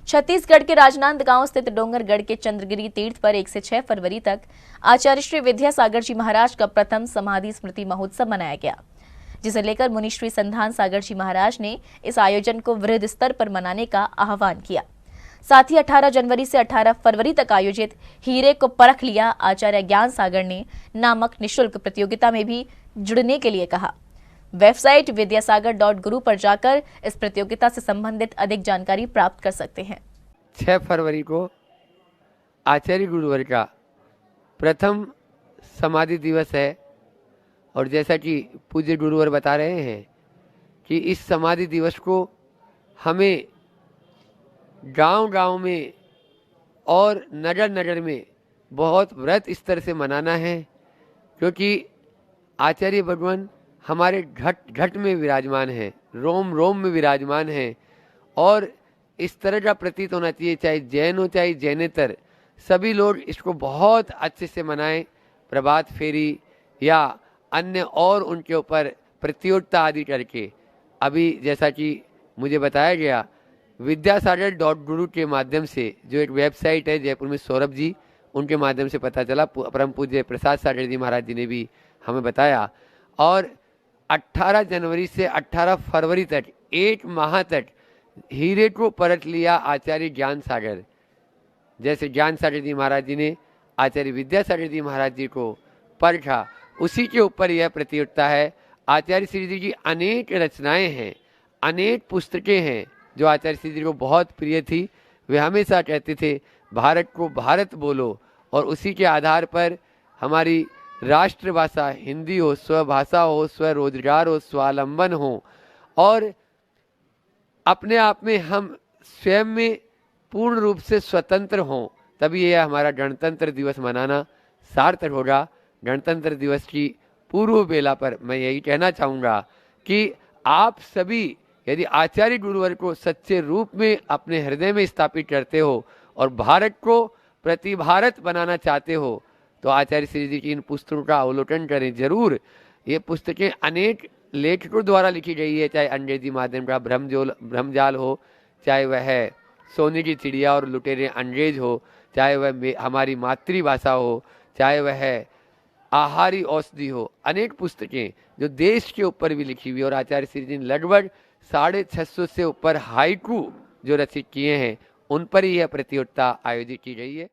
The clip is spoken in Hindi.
छत्तीसगढ़ के राजनांदगांव स्थित डोंगरगढ़ के चंद्रगिरी तीर्थ पर 1 से 6 फरवरी तक आचार्य श्री विद्यासागर जी महाराज का प्रथम समाधि स्मृति महोत्सव मनाया गया, जिसे लेकर मुनि श्री संधान सागर जी महाराज ने इस आयोजन को वृहद स्तर पर मनाने का आह्वान किया। साथ ही 18 जनवरी से 18 फरवरी तक आयोजित हीरे को परख लिया आचार्य ज्ञान सागर ने नामक निःशुल्क प्रतियोगिता में भी जुड़ने के लिए कहा। वेबसाइट vidyasagar.guru पर जाकर इस प्रतियोगिता से संबंधित अधिक जानकारी प्राप्त कर सकते हैं। 6 फरवरी को आचार्य गुरुवर का प्रथम समाधि दिवस है और जैसा कि पूज्य गुरुवर बता रहे हैं कि इस समाधि दिवस को हमें गांव-गांव में और नगर-नगर में बहुत व्रत स्तर से मनाना है, क्योंकि आचार्य भगवान हमारे घट में विराजमान है, रोम रोम में विराजमान है। और इस तरह का प्रतीत होना चाहिए, चाहे जैन हो चाहे जैनेतर, सभी लोग इसको बहुत अच्छे से मनाएं। प्रभात फेरी या अन्य और उनके ऊपर प्रतियोगिता आदि करके, अभी जैसा कि मुझे बताया गया vidyasagar.guru के माध्यम से, जो एक वेबसाइट है जयपुर में सौरभ जी, उनके माध्यम से पता चला। परम पूज्य प्रसाद सागर जी महाराज जी ने भी हमें बताया। और 18 जनवरी से 18 फरवरी तक 1 माह तक हीरे को परख लिया आचार्य ज्ञान सागर। जैसे ज्ञान सागर जी महाराज जी ने आचार्य विद्यासागर जी महाराज जी को परखा, उसी के ऊपर यह प्रतियोगिता है। आचार्य श्री जी की अनेक रचनाएं हैं, अनेक पुस्तकें हैं जो आचार्य श्री जी को बहुत प्रिय थी। वे हमेशा कहते थे भारत को भारत बोलो, और उसी के आधार पर हमारी राष्ट्रभाषा हिंदी हो, स्वभाषा हो, स्वरोजगार हो, स्वावलंबन हो, और अपने आप में हम स्वयं में पूर्ण रूप से स्वतंत्र हों, तभी यह हमारा गणतंत्र दिवस मनाना सार्थक होगा। गणतंत्र दिवस की पूर्व बेला पर मैं यही कहना चाहूँगा कि आप सभी यदि आचार्य गुरुवर को सच्चे रूप में अपने हृदय में स्थापित करते हो और भारत को प्रति भारत बनाना चाहते हो, तो आचार्य श्री जी की इन पुस्तकों का अवलोकन करें जरूर। ये पुस्तकें अनेक लेखकों द्वारा लिखी गई है, चाहे अंग्रेजी माध्यम का भ्रमजाल हो, चाहे वह सोने की चिड़िया और लुटेरे अंग्रेज हो, चाहे वह हमारी मातृभाषा हो, चाहे वह आहारी औषधि हो। अनेक पुस्तकें जो देश के ऊपर भी लिखी हुई, और आचार्य श्री जी ने लगभग 650 से ऊपर हाइकू जो रचित किए हैं, उन पर ही यह प्रतियोगिता आयोजित की गई है।